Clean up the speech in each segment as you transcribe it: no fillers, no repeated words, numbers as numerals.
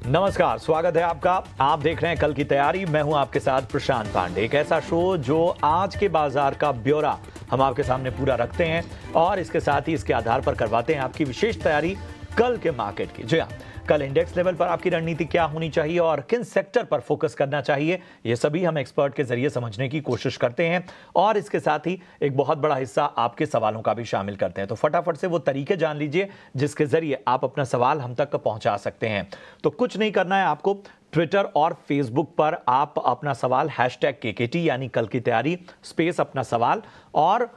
नमस्कार, स्वागत है आपका। आप देख रहे हैं कल की तैयारी। मैं हूं आपके साथ प्रशांत पांडे। एक ऐसा शो जो आज के बाजार का ब्यौरा हम आपके सामने पूरा रखते हैं और इसके साथ ही इसके आधार पर करवाते हैं आपकी विशेष तैयारी कल के मार्केट की। जी हाँ, कल इंडेक्स लेवल पर आपकी रणनीति क्या होनी चाहिए और किन सेक्टर पर फोकस करना चाहिए, ये सभी हम एक्सपर्ट के जरिए समझने की कोशिश करते हैं और इसके साथ ही एक बहुत बड़ा हिस्सा आपके सवालों का भी शामिल करते हैं। तो फटाफट से वो तरीके जान लीजिए जिसके जरिए आप अपना सवाल हम तक पहुंचा सकते हैं। तो कुछ नहीं करना है आपको, ट्विटर और फेसबुक पर आप अपना सवाल #KKT यानी कल की तैयारी स्पेस अपना सवाल, और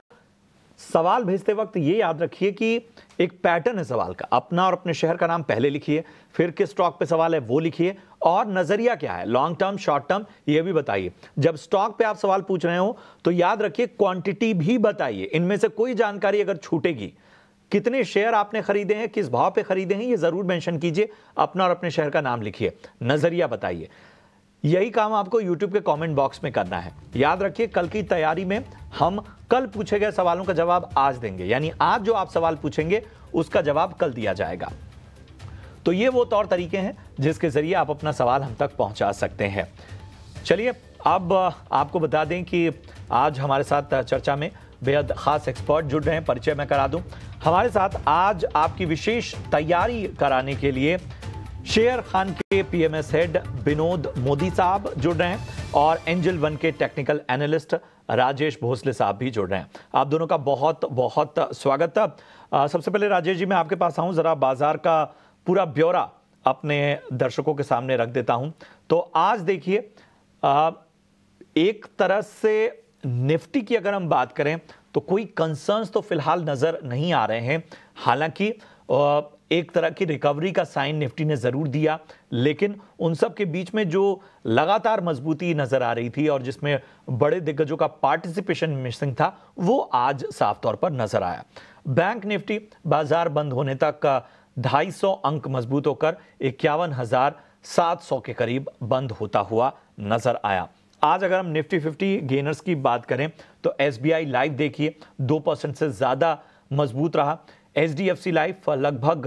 सवाल भेजते वक्त ये याद रखिए कि एक पैटर्न है सवाल का। अपना और अपने शहर का नाम पहले लिखिए, फिर किस स्टॉक पे सवाल है वो लिखिए और नजरिया क्या है, लॉन्ग टर्म शॉर्ट टर्म, ये भी बताइए। जब स्टॉक पे आप सवाल पूछ रहे हो तो याद रखिए क्वांटिटी भी बताइए। इनमें से कोई जानकारी अगर छूटेगी, कितने शेयर आपने खरीदे हैं, किस भाव पे खरीदे हैं, ये जरूर मेंशन कीजिए। अपना और अपने शहर का नाम लिखिए, नजरिया बताइए। यही काम आपको YouTube के कमेंट बॉक्स में करना है। याद रखिए कल की तैयारी में हम कल पूछे गए सवालों का जवाब आज देंगे, यानी आज जो आप सवाल पूछेंगे उसका जवाब कल दिया जाएगा। तो ये वो तौर तरीके हैं जिसके जरिए आप अपना सवाल हम तक पहुंचा सकते हैं। चलिए अब आपको बता दें कि आज हमारे साथ चर्चा में बेहद खास एक्सपर्ट जुड़ रहे हैं। परिचय मैं करा दूं। हमारे साथ आज आपकी विशेष तैयारी कराने के लिए शेयर खान के PMS हेड विनोद मोदी साहब जुड़ रहे हैं और एंजल वन के टेक्निकल एनालिस्ट राजेश भोसले साहब भी जुड़ रहे हैं। आप दोनों का बहुत बहुत स्वागत। सबसे पहले राजेश जी, मैं आपके पास आऊं, जरा बाजार का पूरा ब्यौरा अपने दर्शकों के सामने रख देता हूं। तो आज देखिए, एक तरह से निफ्टी की अगर हम बात करें तो कोई कंसर्न्स तो फिलहाल नजर नहीं आ रहे हैं। हालांकि एक तरह की रिकवरी का साइन निफ्टी ने जरूर दिया, लेकिन उन सब के बीच में जो लगातार मजबूती नजर आ रही थी और जिसमें बड़े दिग्गजों का पार्टिसिपेशन मिसिंग था, वो आज साफ तौर पर नजर आया। बैंक निफ्टी बाजार बंद होने तक 250 अंक मजबूत होकर 51,700 के करीब बंद होता हुआ नजर आया। आज अगर हम निफ्टी 50 गेनर्स की बात करें तो SBI लाइफ देखिए 2% से ज्यादा मजबूत रहा। HDFC लाइफ लगभग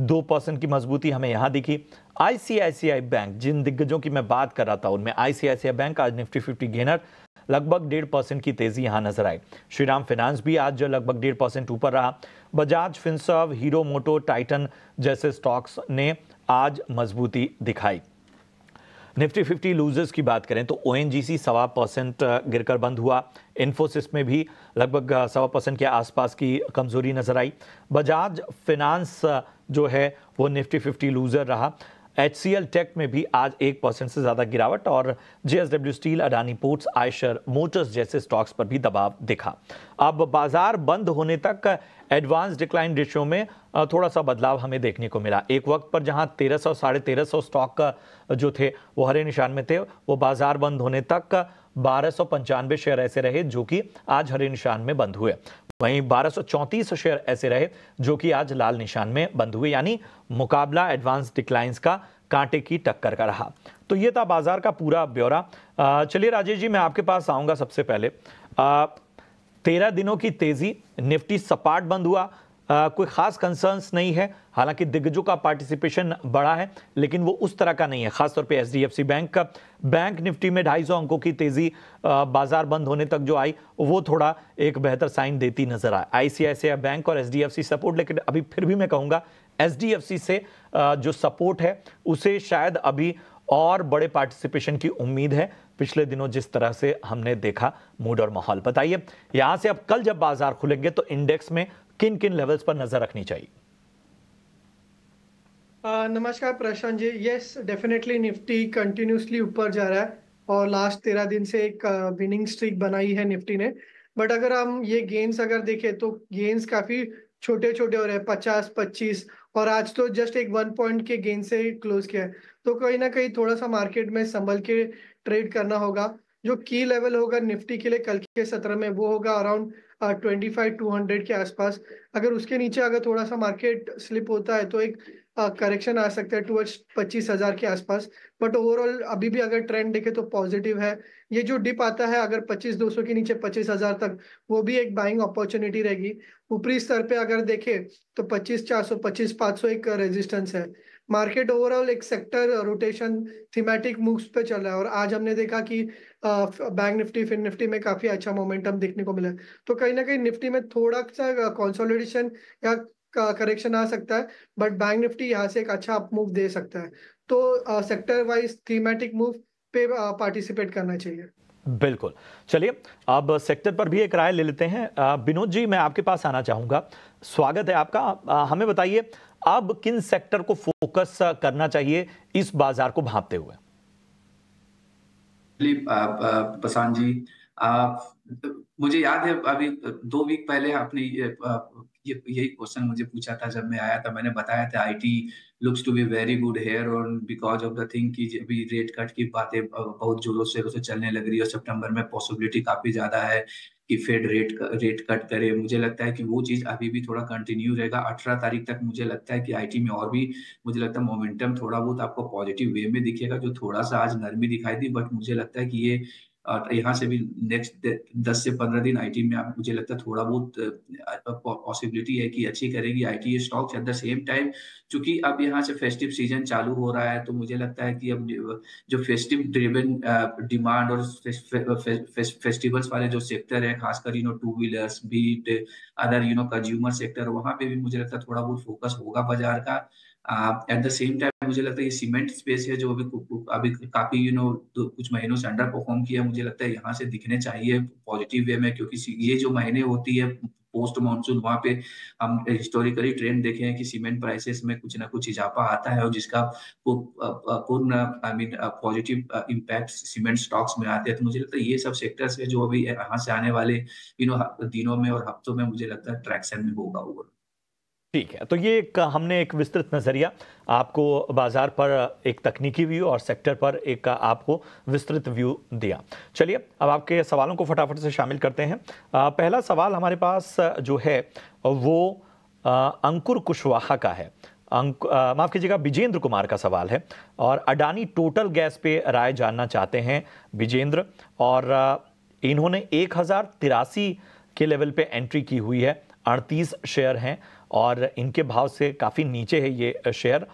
2% की मजबूती हमें यहां दिखी। ICICI बैंक, जिन दिग्गजों की मैं बात कर रहा था उनमें ICICI बैंक आज निफ्टी 50 गेनर, लगभग 1.5% की तेजी यहां नजर आई। श्रीराम फाइनेंस भी आज लगभग 1.5% ऊपर रहा। बजाज फिनसर्व, हीरो मोटो, टाइटन जैसे स्टॉक्स ने आज मजबूती दिखाई। निफ्टी 50 लूजर्स की बात करें तो ONGC 1.25% गिरकर बंद हुआ। इन्फोसिस में भी लगभग 1.25% के आसपास की कमजोरी नजर आई। बजाज फाइनेंस जो है वो निफ्टी 50 लूजर रहा। HCL टेक में भी आज 1% से ज्यादा गिरावट और JSW steel, Adani ports, Eicher Motors जैसे स्टॉक्स पर भी दबाव दिखा। अब बाजार बंद होने तक एडवांस डिक्लाइन रेशियो में थोड़ा सा बदलाव हमें देखने को मिला। एक वक्त पर जहां 1300 साढ़े 1300 स्टॉक जो थे वो हरे निशान में थे, वो बाजार बंद होने तक 1295 शेयर ऐसे रहे जो कि आज हरे निशान में बंद हुए। वहीं 1234 शेयर ऐसे रहे जो कि आज लाल निशान में बंद हुए, यानी मुकाबला एडवांस डिक्लाइंस का कांटे की टक्कर का रहा। तो ये था बाजार का पूरा ब्यौरा। चलिए राजेश जी, मैं आपके पास आऊंगा। सबसे पहले 13 दिनों की तेजी, निफ्टी सपाट बंद हुआ, कोई खास कंसर्न्स नहीं है। हालांकि दिग्गजों का पार्टिसिपेशन बढ़ा है, लेकिन वो उस तरह का नहीं है। खासतौर पे HDFC बैंक का, बैंक निफ्टी में 250 अंकों की तेजी बाजार बंद होने तक जो आई, वो थोड़ा एक बेहतर साइन देती नजर आया। ICICI बैंक और HDFC सपोर्ट, लेकिन अभी फिर भी मैं कहूंगा HDFC से जो सपोर्ट है उसे शायद अभी और बड़े पार्टिसिपेशन की उम्मीद है। पिछले दिनों जिस तरह से हमने देखा मूड और माहौल, बताइए यहां से अब कल जब बाजार खुलेंगे तो इंडेक्स में किन किन लेवल्स पर नजर रखनी चाहिए? नमस्कार Prashant ji. Yes, definitely Nifty continuously ऊपर जा रहा है और लास्ट 13 दिन से एक विनिंग स्ट्रीक बनाई है निफ्टी ने। बट अगर हम ये गेन्स अगर देखें तो गेन्स काफी छोटे छोटे हो रहे हैं, 50, 25, और आज तो जस्ट एक 1 पॉइंट के गेन से क्लोज किया है। तो कहीं ना कहीं थोड़ा सा मार्केट में संभल के ट्रेड करना होगा। जो की लेवल होगा निफ्टी के लिए कल के सत्र में वो होगा अराउंड 25,200 के आसपास। अगर उसके नीचे अगर थोड़ा सा मार्केट स्लिप होता है तो एक करेक्शन आ सकता है टुवर्ड्स 25,000 के आसपास। बट ओवरऑल अभी भी अगर ट्रेंड देखे तो पॉजिटिव है। ये जो डिप आता है अगर 25,200 के नीचे 25,000 तक, वो भी एक बाइंग अपॉर्चुनिटी रहेगी। ऊपरी स्तर पे अगर देखे तो 25,400, 25,500 एक रेजिस्टेंस है। मार्केट ओवरऑल एक सेक्टर रोटेशन थीमेटिक मूव्स पे चल रहा है, और आज हमने देखा कि बैंक निफ्टी फिन निफ्टी में काफी अच्छा मोमेंटम देखने को मिला है। तो कहीं ना कहीं निफ्टी में थोड़ा सा कंसोलिडेशन या करेक्शन आ सकता है, बट बैंक निफ्टी यहाँ से एक अच्छा अप मूव दे सकता है। तो सेक्टर वाइज थीमेटिक मूव पे पार्टिसिपेट करना चाहिए। बिल्कुल। चलिए अब सेक्टर पर भी एक राय ले लेते हैं। विनोद जी, मैं आपके पास आना चाहूंगा। स्वागत है आपका। हमें बताइए अब किन सेक्टर को फोकस करना चाहिए इस बाजार को भांपते हुए? प्रशांत जी, मुझे याद है अभी 2 वीक पहले आपने यही क्वेश्चन मुझे पूछा था। जब मैं आया था मैंने बताया था it looks to be very good here on because of the thing कि अभी रेट कट की बातें बहुत जोरों से चलने लग रही है और सितंबर में पॉसिबिलिटी काफी ज्यादा है कि फेड रेट कट करे। मुझे लगता है कि वो चीज अभी भी थोड़ा कंटिन्यू रहेगा 18 तारीख तक। मुझे लगता है कि आईटी में और भी मुझे लगता है मोमेंटम थोड़ा बहुत आपको पॉजिटिव वे में दिखेगा, जो थोड़ा सा आज नरमी दिखाई दी। बट मुझे लगता है कि ये यहाँ से भी नेक्स्ट 10 से 15 दिन आईटी में मुझे लगता है थोड़ा बहुत पॉसिबिलिटी है कि अच्छी करेगी IT stocks. At the same time चूंकि अब यहाँ से फेस्टिव सीजन चालू हो रहा है, तो मुझे लगता है कि अब जो फेस्टिव ड्रिवन डिमांड और फेस्टिवल्स वाले जो सेक्टर है, खासकर two wheelers beat other consumer sector, वहां पे भी मुझे लगता है थोड़ा बहुत फोकस होगा बाजार का। एट द सेम टाइम मुझे लगता है ये सीमेंट स्पेस है जो अभी काफी कुछ महीनों से अंडर परफॉर्म किया। मुझे लगता है यहाँ से दिखने चाहिए पॉजिटिव वे में, क्योंकि ये जो महीने होती है पोस्ट मानसून, वहां पे हम हिस्टोरिकली ट्रेंड देखे हैं कि सीमेंट प्राइसेस में कुछ ना कुछ इजाफा आता है और जिसका पूर्ण I mean positive impact cement stocks में आते हैं। तो मुझे लगता है ये सब सेक्टर्स है जो अभी यहाँ से आने वाले दिनों में और हफ्तों में मुझे लगता है ट्रैक्शन में होगा। ठीक है, तो ये हमने एक विस्तृत नजरिया आपको बाजार पर एक तकनीकी व्यू और सेक्टर पर एक आपको विस्तृत व्यू दिया। चलिए अब आपके सवालों को फटाफट से शामिल करते हैं। पहला सवाल हमारे पास जो है वो अंकुर कुशवाहा का है। माफ कीजिएगा, विजेंद्र कुमार का सवाल है और अडानी टोटल गैस पे राय जानना चाहते हैं विजेंद्र। और इन्होंने 1083 के लेवल पे एंट्री की हुई है, 38 शेयर हैं और इनके भाव से काफ़ी नीचे है ये शेयर।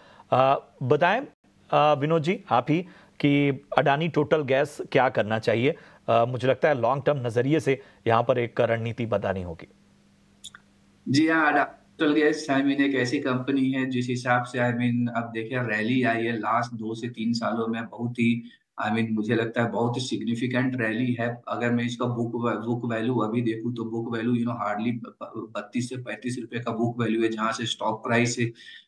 बताएं विनोद जी आप ही कि अडानी टोटल गैस क्या करना चाहिए। मुझे लगता है लॉन्ग टर्म नज़रिए से यहाँ पर एक रणनीति बतानी होगी। जी हाँ, टोटल गैस आई मीन एक ऐसी कंपनी है जिस हिसाब से आई मीन अब देखिए रैली आई है लास्ट 2 से 3 सालों में, बहुत ही आई मीन मुझे लगता है बहुत ही सिग्निफिकेंट रैली है। अगर मैं इसका बुक वैल्यू अभी देखूं तो बुक वैल्यू हार्डली 32 से 35 रुपए का बुक वैल्यू है, जहां से स्टॉक प्राइस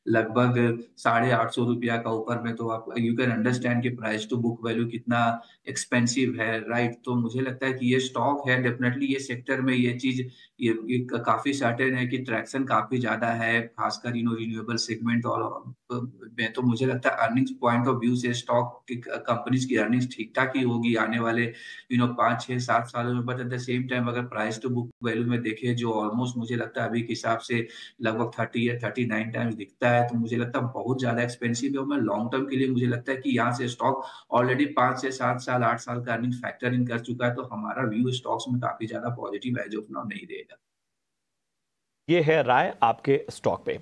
लगभग 850 रुपया का ऊपर में। तो आप यू कैन अंडरस्टैंड कि प्राइस टू बुक वैल्यू कितना एक्सपेंसिव है, राइट। तो मुझे लगता है कि ये स्टॉक है डेफिनेटली ये सेक्टर में ये चीज ये काफी सर्टेन है कि ट्रैक्शन काफी ज्यादा है, खासकर रिन्यूएबल सेगमेंट और में। तो मुझे लगता है अर्निंग्स पॉइंट ऑफ व्यू से स्टॉक की कंपनीज की अर्निंग्स ठीक ठाक ही होगी आने वाले 5 6 7 सालों में। But at the same time अगर प्राइस टू बुक वैल्यू में देखें जो ऑलमोस्ट मुझे लगता है अभी के हिसाब से लगभग 30 या 39 टाइम्स दिखता है, तो मुझे लगता है बहुत ज्यादा एक्सपेंसिव है। और मैं लॉन्ग टर्म के लिए मुझे लगता है कि यहाँ से स्टॉक ऑलरेडी 5 से 7 साल 8 साल का अर्निंग फैक्टर इन कर चुका है। तो हमारा व्यू स्टॉक्स में काफी ज्यादा पॉजिटिव है, जो नहीं देगा। ये है राय आपके स्टॉक पे।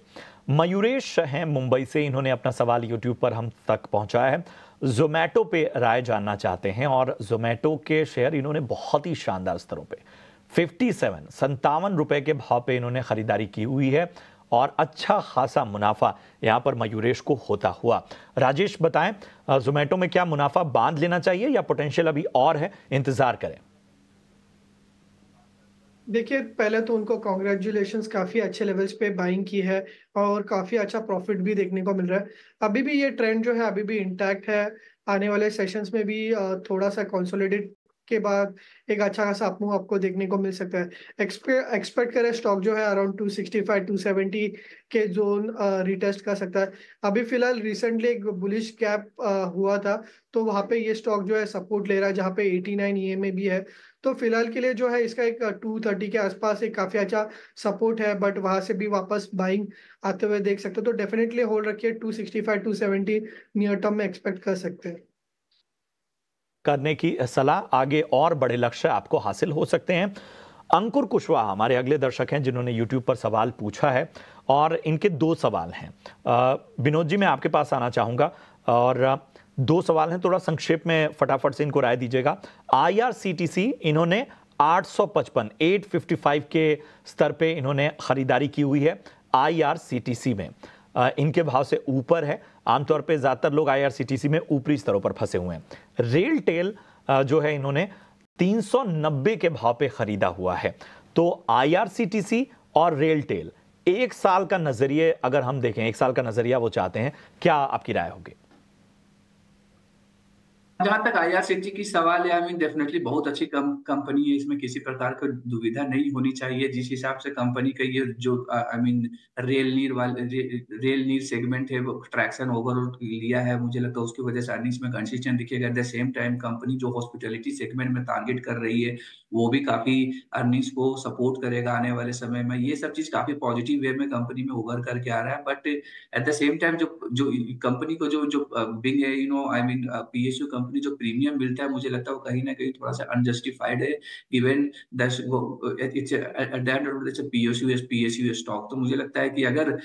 मयूरेश हैं मुंबई से, इन्होंने अपना सवाल यूट्यूब पर हम तक पहुंचाया है। जोमैटो पे राय जानना चाहते हैं और जोमैटो के शेयर इन्होंने बहुत ही शानदार स्तरों पे 57 रुपए के भाव पे इन्होंने खरीदारी की हुई है और अच्छा खासा मुनाफा यहां पर मयूरेश को होता हुआ। राजेश बताएं जोमैटो में क्या मुनाफा बांध लेना चाहिए या पोटेंशियल अभी और है, इंतजार करें? देखिए, पहले तो उनको कॉन्ग्रेचुलेशंस, काफी अच्छे लेवल्स पे बाइंग की है और काफी अच्छा प्रॉफिट भी देखने को मिल रहा है। अभी भी ये ट्रेंड जो है अभी भी इंटैक्ट है। आने वाले सेशंस में भी थोड़ा सा कंसोलिडेट के बाद एक अच्छा खासा अपमूव आपको देखने को मिल सकता है। एक्सपेक्ट करें स्टॉक जो है अराउंड 265 270 के जोन रिटेस्ट कर सकता है। अभी फिलहाल रिसेंटली एक बुलिश गैप हुआ था, तो वहां पे ये स्टॉक जो है सपोर्ट ले रहा है, जहाँ पे 89 ईएमए भी है। तो फिलहाल के लिए जो है इसका एक 230 के आसपास एक काफी अच्छा सपोर्ट है, बट वहां से भी वापस बाइंग आते हुए देख सकते हो। तो डेफिनेटली होल्ड रखिए, 265 270 नियर टर्म में एक्सपेक्ट कर सकते हैं करने की सलाह। आगे और बड़े लक्ष्य आपको हासिल हो सकते हैं। अंकुर कुशवाहा हमारे अगले दर्शक हैं जिन्होंने यूट्यूब पर सवाल पूछा है और इनके दो सवाल हैं। विनोद जी, मैं आपके पास आना चाहूंगा और दो सवाल हैं, थोड़ा संक्षेप में फटाफट से इनको राय दीजिएगा। IRCTC इन्होंने 855 के स्तर पे इन्होंने खरीदारी की हुई है। IRCTC में इनके भाव से ऊपर है। आमतौर पे ज्यादातर लोग IRCTC में ऊपरी स्तरों पर फंसे हुए हैं। रेल टेल जो है इन्होंने 390 के भाव पे खरीदा हुआ है। तो IRCTC और रेल टेल एक साल का नजरिए अगर हम देखें, एक साल का नजरिया वो चाहते हैं, क्या आपकी राय होगी? जहां तक IRCTC की सवाल है, आई मीन डेफिनेटली बहुत अच्छी कंपनी है, इसमें किसी प्रकार की दुविधा नहीं होनी चाहिए। जिस हिसाब से कंपनी का ये जो आई मीन रेल नीर सेगमेंट है वो ट्रैक्शन ओवरऑल लिया है, मुझे लगता है उसकी वजह से अर्निंग्स में कंसिस्टेंट दिखेगा। At the same time company जो हॉस्पिटैलिटी सेगमेंट में टारगेट कर रही है वो भी काफी अर्निंग्स को सपोर्ट करेगा आने वाले समय में। ये सब चीज काफी पॉजिटिव वे में कंपनी में उभर करके आ रहा है। But at the same time जो कंपनी को जो बिग है, आई मीन PSU कंपनी जो प्रीमियम मिलता है, मुझे लगता है वो कहीं ना कहीं थोड़ा सा अनजस्टिफाइड है। Even it's at the end of the PSU stock. तो मुझे लगता है कि अगर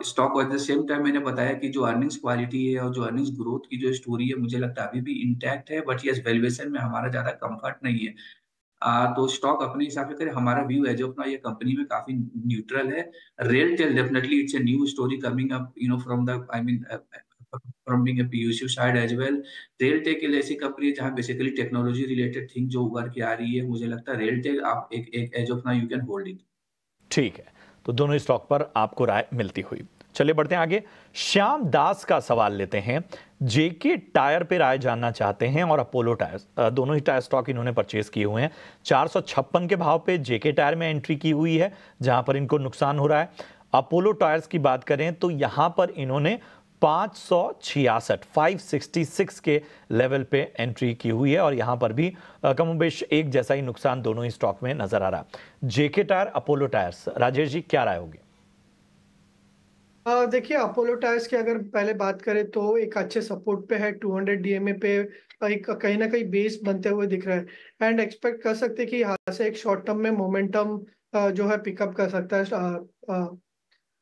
stock at the same time मैंने बताया कि जो अर्निंग्स क्वालिटी है और जो अर्निंग्स ग्रोथ की जो स्टोरी है, मुझे लगता है अभी भी इंटैक्ट है। बट यस, वैल्यूएशन में हमारा ज्यादा कंफर्ट नहीं है। तो स्टॉक अपने हिसाब से करें, हमारा व्यू है जो अपना ये कंपनी में काफी न्यूट्रल है। RailTel definitely it's a new story coming up from the I mean from being a PSU side as well। RailTel एक ऐसी कंपनी है जहां बेसिकली टेक्नोलॉजी रिलेटेड थिंग जो उभर के आ रही है, मुझे लगता है रेलटेल आप एक as of now you can hold it. ठीक है, तो दोनों ही स्टॉक पर आपको राय मिलती हुई। चलिए बढ़ते हैं आगे। श्याम दास का सवाल लेते हैं। जेके टायर पे राय जानना चाहते हैं और अपोलो टायर्स, दोनों ही टायर स्टॉक इन्होंने परचेज किए हुए हैं। 456 के भाव पे जेके टायर में एंट्री की हुई है जहां पर इनको नुकसान हो रहा है। अपोलो टायर्स की बात करें तो यहां पर इन्होंने 566 के लेवल पे एंट्री की हुई है और यहां पर भी कमोबेश एक जैसा ही नुकसान दोनों ही स्टॉक में नजर आ रहा है। जेके tyre, Apollo tyres, Rajesh ji क्या राय होगी? देखिए, अपोलो टायर्स की अगर पहले बात करें तो एक अच्छे सपोर्ट पे है। 200 DMA पे एक कहीं ना कहीं बेस बनते हुए दिख रहा है एंड एक्सपेक्ट कर सकते हैं कि यहाँ से एक शॉर्ट टर्म में मोमेंटम जो है पिकअप कर सकता है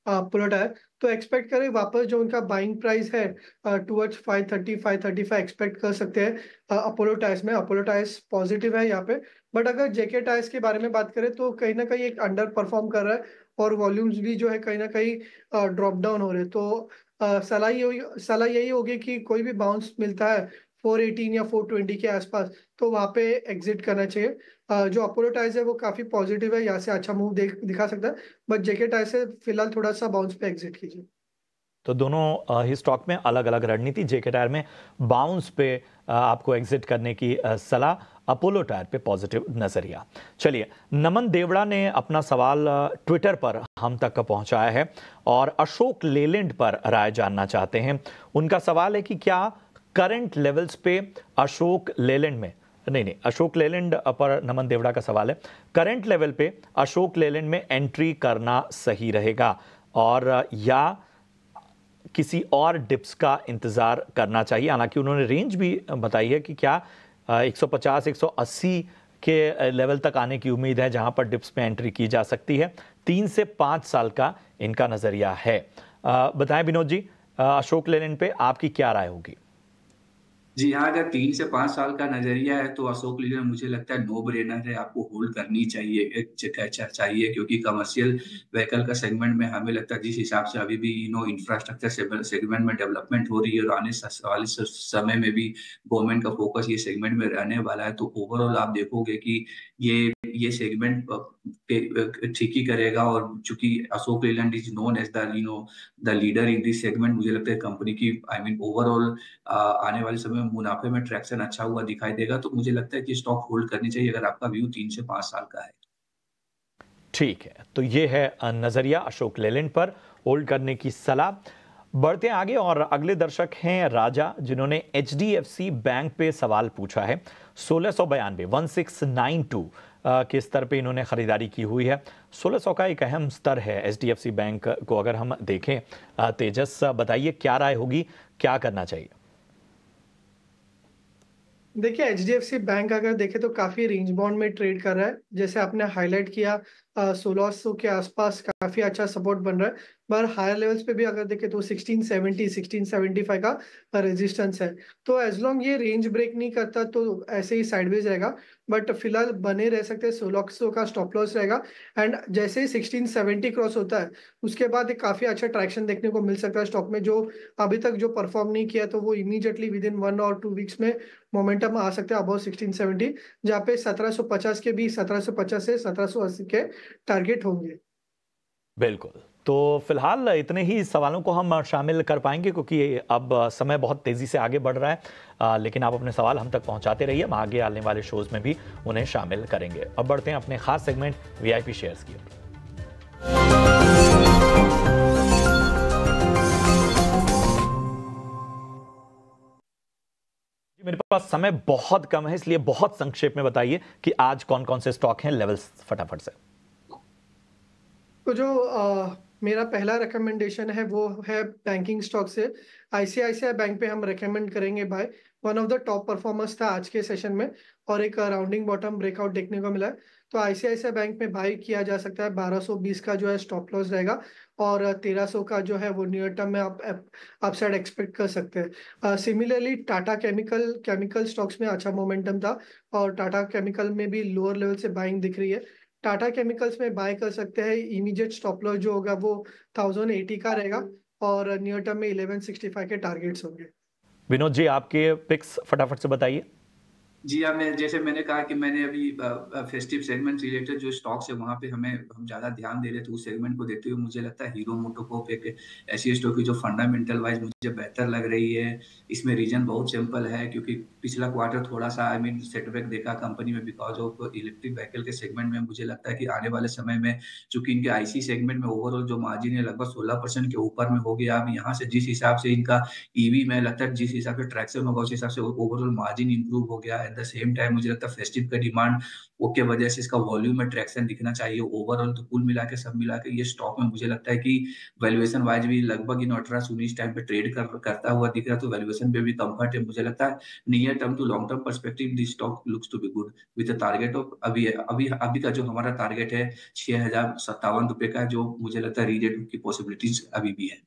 अपोलो टायर। तो एक्सपेक्ट करें वापस जो उनका बाइंग प्राइस है टुवर्ड्स 535 एक्सपेक्ट कर सकते हैं अपोलो टायर्स में। अपोलो टायर्स पॉजिटिव है यहाँ पे। बट अगर जेके टायर्स के बारे में बात करें तो कहीं ना कहीं एक अंडर परफॉर्म कर रहा है और वॉल्यूम्स भी जो है कहीं ना कहीं ड्रॉप डाउन हो रहे हैं। तो सलाह यही होगी कि कोई भी बाउंस मिलता है 418 या 420 के आसपास तो वहां पे एग्जिट करना चाहिए। जो अपोलो टायर्स है वो काफी पॉजिटिव है, यहाँ से अच्छा मूव दिखा सकता है। बट जेके टायर्स से फिलहाल थोड़ा सा बाउंस पे एग्जिट कीजिए। तो दोनों ही स्टॉक में अलग अलग रणनीति। जेके टायर में बाउंस पे आपको एग्जिट करने की सलाह, अपोलो टायर पे पॉजिटिव नजरिया। चलिए, नमन देवड़ा ने अपना सवाल ट्विटर पर हम तक पहुंचाया है और अशोक लेलैंड पर राय जानना चाहते हैं। उनका सवाल है कि क्या करंट लेवल्स पे अशोक लेलैंड में, नहीं, अशोक लेलैंड पर नमन देवड़ा का सवाल है, करंट लेवल पे अशोक लेलैंड में एंट्री करना सही रहेगा और या किसी और डिप्स का इंतजार करना चाहिए? हालांकि उन्होंने रेंज भी बताई है कि क्या 150-180 के लेवल तक आने की उम्मीद है जहां पर डिप्स में एंट्री की जा सकती है। 3 से 5 साल का इनका नजरिया है। बताएं विनोद जी, अशोक लेलैंड पे आपकी क्या राय होगी? जी हाँ, अगर 3 से 5 साल का नजरिया है तो अशोक लीलैंड मुझे लगता है नो ब्रेनर है, आपको होल्ड करनी चाहिए चाहिए, क्योंकि कमर्शियल व्हीकल का सेगमेंट में हमें लगता है जिस हिसाब से अभी भी इंफ्रास्ट्रक्चर सेगमेंट में डेवलपमेंट हो रही है और आने वाले समय में भी गवर्नमेंट का फोकस ये सेगमेंट में रहने वाला है। तो ओवरऑल आप देखोगे कि ये सेगमेंट ठीक ही करेगा। और चूंकि Ashok Leyland is known as the leader in this segment, मुझे लगता है कंपनी की आई मीन ओवरऑल आने वाले समय में मुनाफे में ट्रैक्शन अच्छा हुआ दिखाई देगा। तो मुझे लगता है कि स्टॉक होल्ड करनी चाहिए अगर आपका व्यू 3 से 5 साल का है। ठीक है, तो ये है नजरिया अशोक लेलैंड पर होल्ड करने की सलाह। बढ़ते आगे और अगले दर्शक हैं राजा, जिन्होंने HDFC बैंक पे सवाल पूछा है। 1692 के स्तर पे इन्होंने खरीदारी की हुई है। 1600 का एक अहम स्तर है HDFC बैंक को अगर हम देखें। तेजस बताइए क्या राय होगी, क्या करना चाहिए? देखिए एचडीएफसी बैंक अगर देखे तो काफी रेंज बाउंड में ट्रेड कर रहा है, जैसे आपने हाईलाइट किया 1600 के आसपास काफी अच्छा सपोर्ट बन रहा है। पर हायर लेवल्स पे भी अगर देखे तो 1670 1675 का रेजिस्टेंस है। तो एज लॉन्ग ये रेंज ब्रेक नहीं करता तो ऐसे ही साइडवेज रहेगा, बट फिलहाल बने रह सकते हैं। 1600 का स्टॉप लॉस रहेगा, एंड जैसे ही 1670 क्रॉस होता है उसके बाद एक काफी अच्छा ट्रैक्शन देखने को मिल सकता है स्टॉक में। जो अभी तक जो परफॉर्म नहीं किया तो वो इमीडिएटली विद इन 1 और 2 वीक्स में मोमेंटम आ सकते हैं अबाउट 1670, जहाँ पे 1750 के भी 1750 से 1780 के टारगेट होंगे। बिल्कुल। तो फिलहाल इतने ही सवालों को हम शामिल कर पाएंगे क्योंकि अब समय बहुत तेजी से आगे बढ़ रहा है, लेकिन आप अपने सवाल हम तक पहुंचाते रहिए, हम आगे आने वाले शोज में भी उन्हें शामिल करेंगे। अब बढ़ते हैं अपने खास सेगमेंट वीआईपी शेयर्स की ओर। मेरे पास समय बहुत कम है, इसलिए बहुत संक्षेप में बताइए कि आज कौन कौन से स्टॉक हैं, लेवल्स फटाफट से। तो जो मेरा पहला रिकमेंडेशन है वो है बैंकिंग स्टॉक से। आईसीआईसीआई बैंक पे हम रेकमेंड करेंगे buy. One of the top performers था आज के सेशन में, और एक राउंडिंग बॉटम ब्रेकआउट देखने को मिला है। तो आईसीआईसीआई बैंक में बाय किया जा सकता है। 1220 का जो है स्टॉप लॉस रहेगा, और 1300 का जो है वो नियर टर्म में आप अपसाइड एक्सपेक्ट कर सकते हैं। सिमिलरली टाटा केमिकल स्टॉक्स में अच्छा मोमेंटम था, और टाटा केमिकल में भी लोअर लेवल से बाइंग दिख रही है। टाटा केमिकल्स में बाय कर सकते हैं। इमीडिएट स्टॉप लॉस जो होगा वो 1080 का रहेगा, और नियर टर्म में 1165 के टारगेट्स होंगे। विनोद जी, आपके पिक्स फटाफट से बताइए। जी हाँ, जैसे मैंने कहा कि मैंने अभी फेस्टिव सेगमेंट रिलेटेड जो स्टॉक्स है वहाँ पे हम ज़्यादा ध्यान दे रहे थे। उस सेगमेंट को देखते हुए मुझे लगता है हीरो मोटोकॉर्प एक ऐसी स्टॉक है जो फंडामेंटल वाइज मुझे बेहतर लग रही है। इसमें रीजन बहुत सिंपल है, क्योंकि पिछला क्वार्टर थोड़ा सा सेटबैक देखा कंपनी में बिकॉज ऑफ इलेक्ट्रिक व्हीकल के सेगमेंट में। मुझे लगता है कि आने वाले समय में चूंकि इनके आईसी सेगमेंट में ओवरऑल जो मार्जिन है लगभग 16% के ऊपर में हो गया। अब यहाँ से जिस हिसाब से इनका ईवी में लगता है जिस हिसाब से ट्रैक्शन होगा उस हिसाब से ओवरऑल मार्जिन इंप्रूव हो गया। एट द सेम टाइम मुझे लगता है फेस्टिव का डिमांड के वजह से इसका वॉल्यूम में ट्रैक्शन दिखना चाहिए ओवरऑल। तो कुल मिला के सब मिला के ये स्टॉक में मुझे लगता है कि वैल्यूएशन वाइज भी लगभग इन 18-19 टाइम पे ट्रेड करता हुआ दिख रहा। तो वैल्यूएशन पे भी कंफर्ट है। मुझे लगता है near term to long term perspective this stock looks to be good with the target of अभी का जो हमारा टारगेट है 6057 रुपए का, जो मुझे लगता है रीरेट की पॉसिबिलिटीज अभी भी है।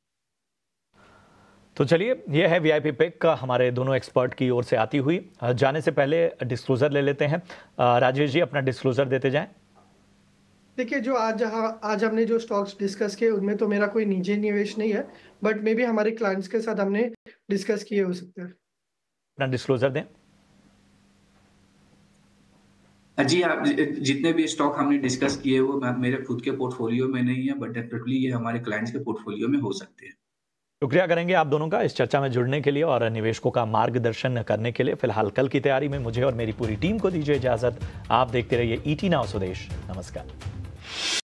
तो चलिए, ये है वीआईपी पिक हमारे दोनों एक्सपर्ट की ओर से आती हुई। जाने से पहले डिस्क्लोजर ले लेते हैं। राजेश जी, अपना डिस्क्लोजर देते जाएं। देखिए, जो आज हमने जो स्टॉक्स डिस्कस किए उनमें तो मेरा कोई निजी निवेश नहीं है, बट मे बी हमारे क्लाइंट्स के साथ हमने डिस्कस किए हो सकते हैं। अपना डिस्क्लोजर दें। जी हाँ, जितने भी स्टॉक हमने डिस्कस किए वो मेरे खुद के पोर्टफोलियो में नहीं है, बट डेफिनेटली ये हमारे क्लाइंट्स के पोर्टफोलियो में हो सकते हैं। शुक्रिया करेंगे आप दोनों का इस चर्चा में जुड़ने के लिए और निवेशकों का मार्गदर्शन करने के लिए। फिलहाल कल की तैयारी में मुझे और मेरी पूरी टीम को दीजिए इजाजत। आप देखते रहिए ईटी नाउ स्वदेश। नमस्कार।